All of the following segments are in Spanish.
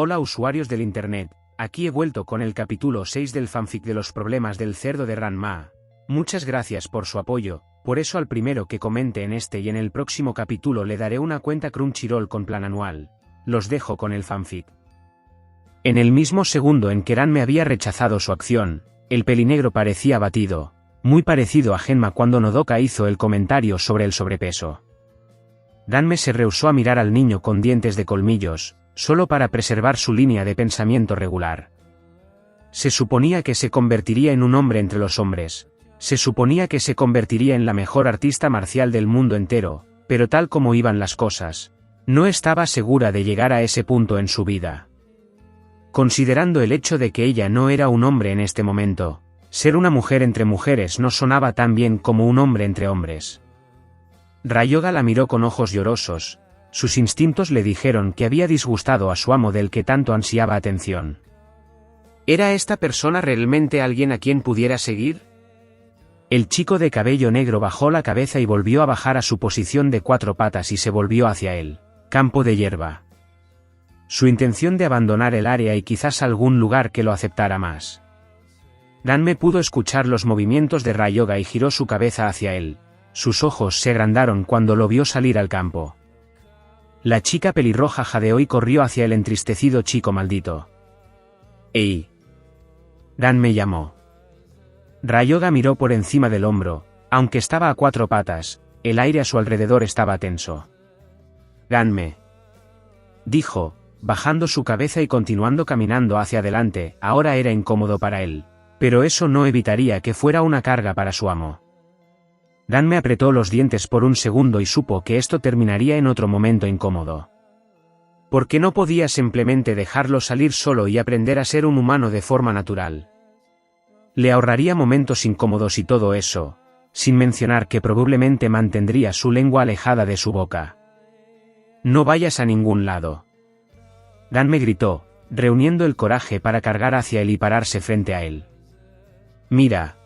Hola usuarios del internet, aquí he vuelto con el capítulo 6 del fanfic de los problemas del cerdo de Ranma. Muchas gracias por su apoyo, por eso al primero que comente en este y en el próximo capítulo le daré una cuenta Crunchyroll con plan anual. Los dejo con el fanfic. En el mismo segundo en que Ranma había rechazado su acción, el pelinegro parecía abatido, muy parecido a Genma cuando Nodoka hizo el comentario sobre el sobrepeso. Ranma se rehusó a mirar al niño con dientes de colmillos, solo para preservar su línea de pensamiento regular. Se suponía que se convertiría en un hombre entre los hombres, se suponía que se convertiría en la mejor artista marcial del mundo entero, pero tal como iban las cosas, no estaba segura de llegar a ese punto en su vida. Considerando el hecho de que ella no era un hombre en este momento, ser una mujer entre mujeres no sonaba tan bien como un hombre entre hombres. Ryoga la miró con ojos llorosos. Sus instintos le dijeron que había disgustado a su amo del que tanto ansiaba atención. ¿Era esta persona realmente alguien a quien pudiera seguir? El chico de cabello negro bajó la cabeza y volvió a bajar a su posición de 4 patas y se volvió hacia él, campo de hierba. Su intención de abandonar el área y quizás algún lugar que lo aceptara más. Ranma pudo escuchar los movimientos de Ryoga y giró su cabeza hacia él. Sus ojos se agrandaron cuando lo vio salir al campo. La chica pelirroja jadeó y corrió hacia el entristecido chico maldito. ¡Ey! Ranma llamó. Ryoga miró por encima del hombro, aunque estaba a 4 patas, el aire a su alrededor estaba tenso. Ranma, dijo, bajando su cabeza y continuando caminando hacia adelante. Ahora era incómodo para él, pero eso no evitaría que fuera una carga para su amo. Ranma apretó los dientes por un segundo y supo que esto terminaría en otro momento incómodo. ¿Por qué no podía simplemente dejarlo salir solo y aprender a ser un humano de forma natural? Le ahorraría momentos incómodos y todo eso, sin mencionar que probablemente mantendría su lengua alejada de su boca. No vayas a ningún lado. Ranma gritó, reuniendo el coraje para cargar hacia él y pararse frente a él. Mira.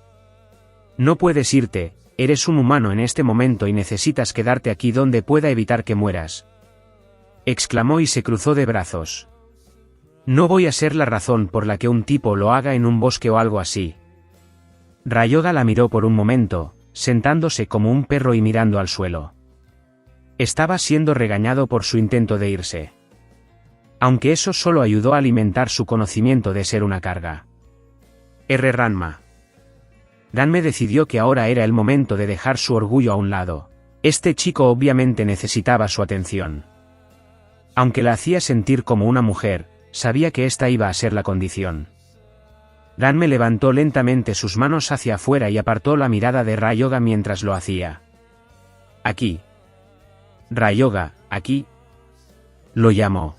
No puedes irte. Eres un humano en este momento y necesitas quedarte aquí donde pueda evitar que mueras. Exclamó y se cruzó de brazos. No voy a ser la razón por la que un tipo lo haga en un bosque o algo así. Ryoga la miró por un momento, sentándose como un perro y mirando al suelo. Estaba siendo regañado por su intento de irse. Aunque eso solo ayudó a alimentar su conocimiento de ser una carga. Ranma. Ranma decidió que ahora era el momento de dejar su orgullo a un lado. Este chico obviamente necesitaba su atención. Aunque la hacía sentir como una mujer, sabía que esta iba a ser la condición. Ranma levantó lentamente sus manos hacia afuera y apartó la mirada de Ryoga mientras lo hacía. Aquí. Ryoga, aquí. Lo llamó.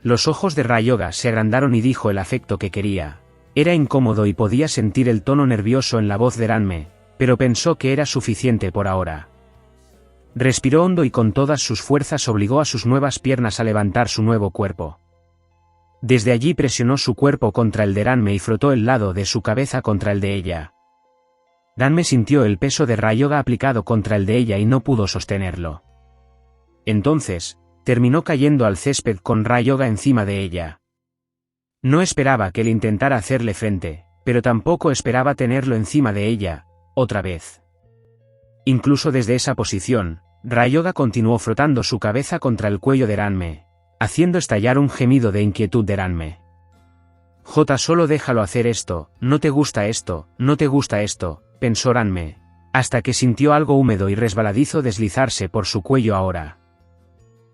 Los ojos de Ryoga se agrandaron y dijo el afecto que quería. Era incómodo y podía sentir el tono nervioso en la voz de Ranma, pero pensó que era suficiente por ahora. Respiró hondo y con todas sus fuerzas obligó a sus nuevas piernas a levantar su nuevo cuerpo. Desde allí presionó su cuerpo contra el de Ranma y frotó el lado de su cabeza contra el de ella. Ranma sintió el peso de Ryoga aplicado contra el de ella y no pudo sostenerlo. Entonces, terminó cayendo al césped con Ryoga encima de ella. No esperaba que él intentara hacerle frente, pero tampoco esperaba tenerlo encima de ella, otra vez. Incluso desde esa posición, Ryoga continuó frotando su cabeza contra el cuello de Ranma, haciendo estallar un gemido de inquietud de Ranma. Solo déjalo hacer esto, no te gusta esto, no te gusta esto, pensó Ranma, hasta que sintió algo húmedo y resbaladizo deslizarse por su cuello ahora.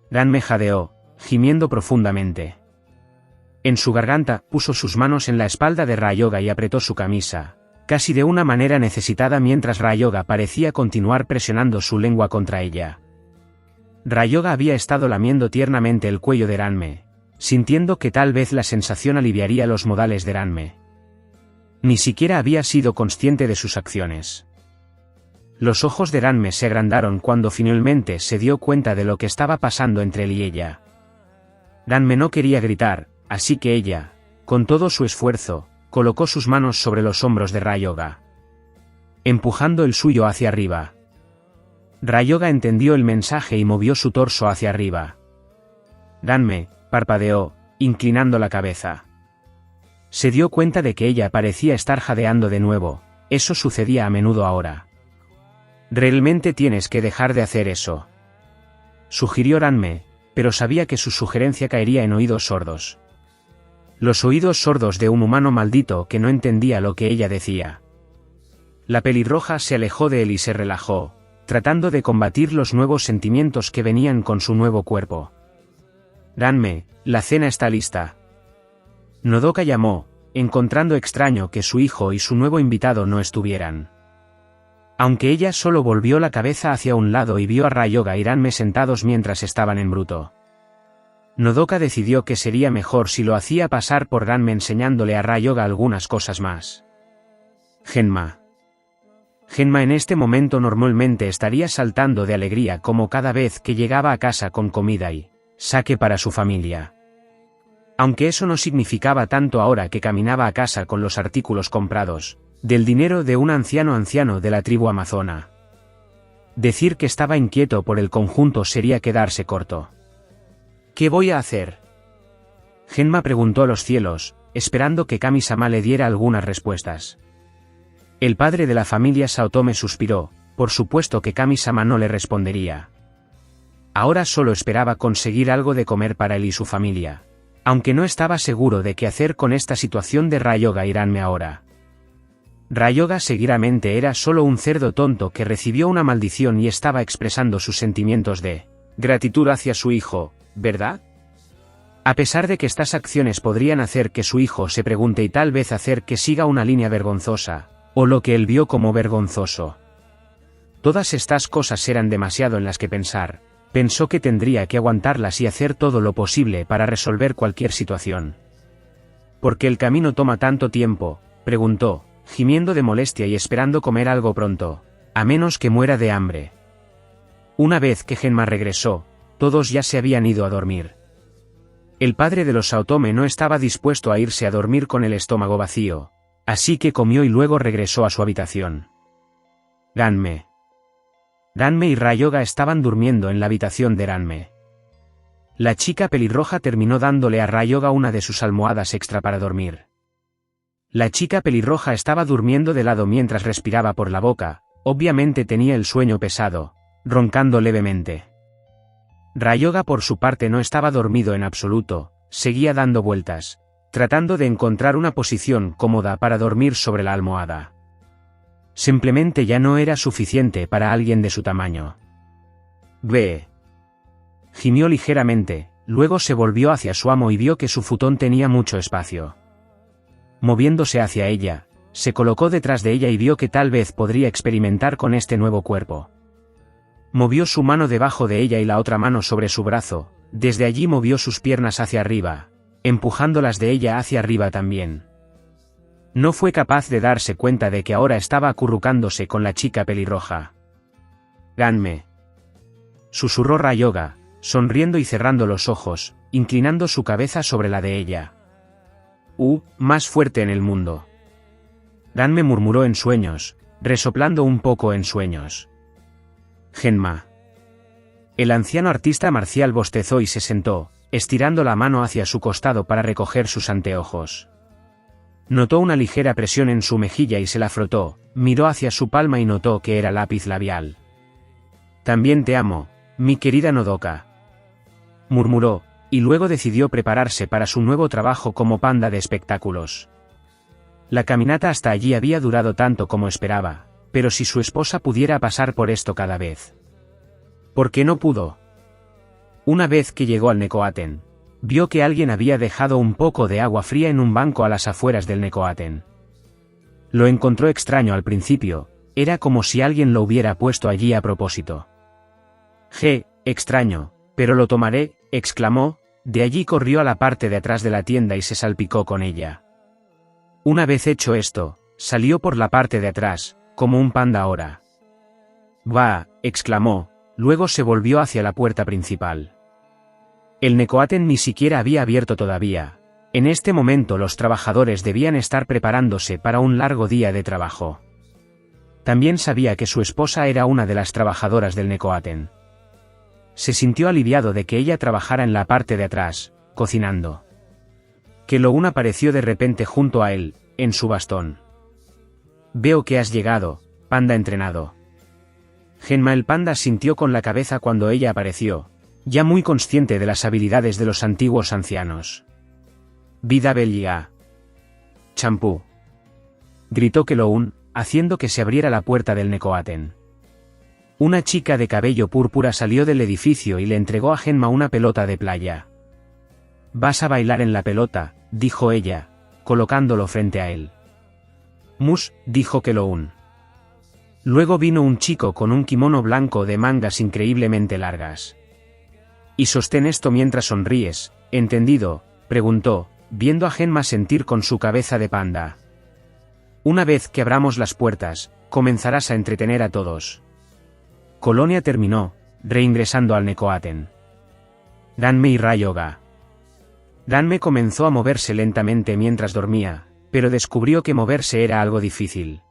Ranma jadeó, gimiendo profundamente. En su garganta, puso sus manos en la espalda de Ryoga y apretó su camisa, casi de una manera necesitada mientras Ryoga parecía continuar presionando su lengua contra ella. Ryoga había estado lamiendo tiernamente el cuello de Ranma, sintiendo que tal vez la sensación aliviaría los modales de Ranma. Ni siquiera había sido consciente de sus acciones. Los ojos de Ranma se agrandaron cuando finalmente se dio cuenta de lo que estaba pasando entre él y ella. Ranma no quería gritar, así que ella, con todo su esfuerzo, colocó sus manos sobre los hombros de Ryoga, empujando el suyo hacia arriba. Ryoga entendió el mensaje y movió su torso hacia arriba. Ranma, parpadeó, inclinando la cabeza. Se dio cuenta de que ella parecía estar jadeando de nuevo. Eso sucedía a menudo ahora. «Realmente tienes que dejar de hacer eso», sugirió Ranme, pero sabía que su sugerencia caería en oídos sordos. Los oídos sordos de un humano maldito que no entendía lo que ella decía. La pelirroja se alejó de él y se relajó, tratando de combatir los nuevos sentimientos que venían con su nuevo cuerpo. «Ranme, la cena está lista». Nodoka llamó, encontrando extraño que su hijo y su nuevo invitado no estuvieran. Aunque ella solo volvió la cabeza hacia un lado y vio a Ryoga y Ranme sentados mientras estaban en bruto. Nodoka decidió que sería mejor si lo hacía pasar por Ranme enseñándole a Ryoga algunas cosas más. Genma. Genma en este momento normalmente estaría saltando de alegría como cada vez que llegaba a casa con comida y sake para su familia. Aunque eso no significaba tanto ahora que caminaba a casa con los artículos comprados, del dinero de un anciano de la tribu amazona. Decir que estaba inquieto por el conjunto sería quedarse corto. ¿Qué voy a hacer?, Genma preguntó a los cielos, esperando que Kami-sama le diera algunas respuestas. El padre de la familia Saotome suspiró, por supuesto que Kami-sama no le respondería. Ahora solo esperaba conseguir algo de comer para él y su familia, aunque no estaba seguro de qué hacer con esta situación de Ryoga y Ranme ahora. Ryoga seguramente era solo un cerdo tonto que recibió una maldición y estaba expresando sus sentimientos de gratitud hacia su hijo, ¿verdad? A pesar de que estas acciones podrían hacer que su hijo se pregunte y tal vez hacer que siga una línea vergonzosa, o lo que él vio como vergonzoso. Todas estas cosas eran demasiado en las que pensar. Pensó que tendría que aguantarlas y hacer todo lo posible para resolver cualquier situación. ¿Por qué el camino toma tanto tiempo?, preguntó, gimiendo de molestia y esperando comer algo pronto, a menos que muera de hambre. Una vez que Genma regresó, todos ya se habían ido a dormir. El padre de los Saotome no estaba dispuesto a irse a dormir con el estómago vacío, así que comió y luego regresó a su habitación. Ranme y Ryoga estaban durmiendo en la habitación de Ranme. La chica pelirroja terminó dándole a Ryoga una de sus almohadas extra para dormir. La chica pelirroja estaba durmiendo de lado mientras respiraba por la boca, obviamente tenía el sueño pesado, roncando levemente. Ryoga por su parte no estaba dormido en absoluto, seguía dando vueltas, tratando de encontrar una posición cómoda para dormir sobre la almohada. Simplemente ya no era suficiente para alguien de su tamaño. «Ve». Gimió ligeramente, luego se volvió hacia su amo y vio que su futón tenía mucho espacio. Moviéndose hacia ella, se colocó detrás de ella y vio que tal vez podría experimentar con este nuevo cuerpo. Movió su mano debajo de ella y la otra mano sobre su brazo, desde allí movió sus piernas hacia arriba, empujándolas de ella hacia arriba también. No fue capaz de darse cuenta de que ahora estaba acurrucándose con la chica pelirroja. «Ranme», susurró Ryoga, sonriendo y cerrando los ojos, inclinando su cabeza sobre la de ella. Más fuerte en el mundo». Ranme murmuró en sueños, resoplando un poco en sueños. «Genma». El anciano artista marcial bostezó y se sentó, estirando la mano hacia su costado para recoger sus anteojos. Notó una ligera presión en su mejilla y se la frotó, miró hacia su palma y notó que era lápiz labial. «También te amo, mi querida Nodoka», murmuró, y luego decidió prepararse para su nuevo trabajo como panda de espectáculos. La caminata hasta allí había durado tanto como esperaba, pero si su esposa pudiera pasar por esto cada vez. ¿Por qué no pudo? Una vez que llegó al Nekoaten, vio que alguien había dejado un poco de agua fría en un banco a las afueras del Nekoaten. Lo encontró extraño al principio, era como si alguien lo hubiera puesto allí a propósito. Extraño, pero lo tomaré», exclamó, de allí corrió a la parte de atrás de la tienda y se salpicó con ella. Una vez hecho esto, salió por la parte de atrás, como un panda ahora. «Va», exclamó, luego se volvió hacia la puerta principal. El Nekoaten ni siquiera había abierto todavía. En este momento los trabajadores debían estar preparándose para un largo día de trabajo. También sabía que su esposa era una de las trabajadoras del Nekoaten. Se sintió aliviado de que ella trabajara en la parte de atrás, cocinando. Kelo-un apareció de repente junto a él, en su bastón. Veo que has llegado, panda entrenado. Genma el panda sintió con la cabeza cuando ella apareció, ya muy consciente de las habilidades de los antiguos ancianos. Vida Belia. Champú. Gritó Kelo-un, haciendo que se abriera la puerta del Nekoaten. Una chica de cabello púrpura salió del edificio y le entregó a Genma una pelota de playa. Vas a bailar en la pelota, dijo ella, colocándolo frente a él. Mus, dijo Kelo-un. Luego vino un chico con un kimono blanco de mangas increíblemente largas. Y sostén esto mientras sonríes, ¿entendido?, preguntó, viendo a Genma sentir con su cabeza de panda. Una vez que abramos las puertas, comenzarás a entretener a todos. Colonia terminó, reingresando al Nekoaten. Danme y Ryoga. Danme comenzó a moverse lentamente mientras dormía, pero descubrió que moverse era algo difícil.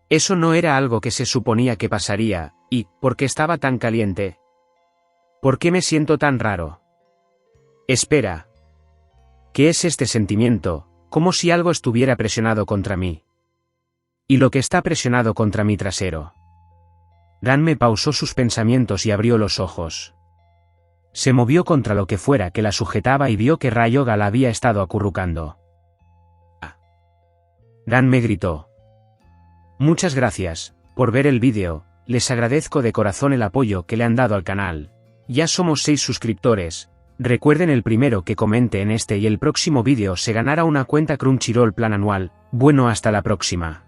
Eso no era algo que se suponía que pasaría, y, ¿por qué estaba tan caliente? ¿Por qué me siento tan raro? Espera. ¿Qué es este sentimiento? Como si algo estuviera presionado contra mí. ¿Y lo que está presionado contra mi trasero? Danme pausó sus pensamientos y abrió los ojos. Se movió contra lo que fuera que la sujetaba y vio que Ryoga la había estado acurrucando. Danme gritó. Muchas gracias por ver el vídeo, les agradezco de corazón el apoyo que le han dado al canal. Ya somos 6 suscriptores. Recuerden el primero que comente en este y el próximo vídeo se ganará una cuenta Crunchyroll plan anual. Bueno, hasta la próxima.